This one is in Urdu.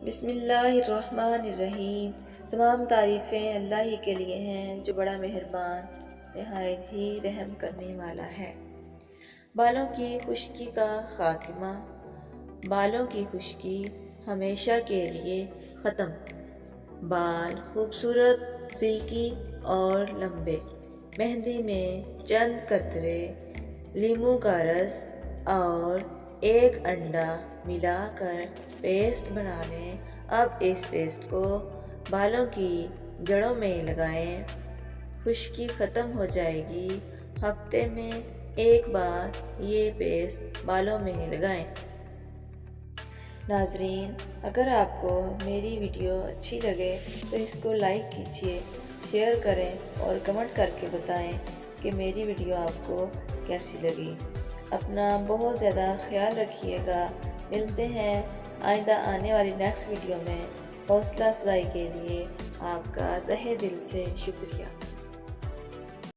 بسم اللہ الرحمن الرحیم۔ تمام تعریفیں اللہ ہی کے لیے ہیں جو بڑا مہربان، نہایت ہی رحم کرنے والا ہے۔ بالوں کی خشکی کا خاتمہ۔ بالوں کی خشکی ہمیشہ کے لیے ختم۔ بال خوبصورت، سلکی اور لمبے۔ مہندی میں چند قطرے لیموں کا رس اور ایک انڈا ملا کر پیسٹ بنا لیں۔ اب اس پیسٹ کو بالوں کی جڑوں میں لگائیں۔ خشکی ختم ہو جائے گی۔ ہفتے میں ایک بار یہ پیسٹ بالوں میں لگائیں۔ ناظرین، اگر آپ کو میری ویڈیو اچھی لگے تو اس کو لائک کیجیے، شیئر کریں اور کمنٹ کر کے بتائیں کہ میری ویڈیو آپ کو کیسی لگی۔ اپنا بہت زیادہ خیال رکھیے گا۔ ملتے ہیں آئندہ آنے والی نیکسٹ ویڈیو میں۔ حوصلہ افزائی کے لیے آپ کا تہہ دل سے شکریہ۔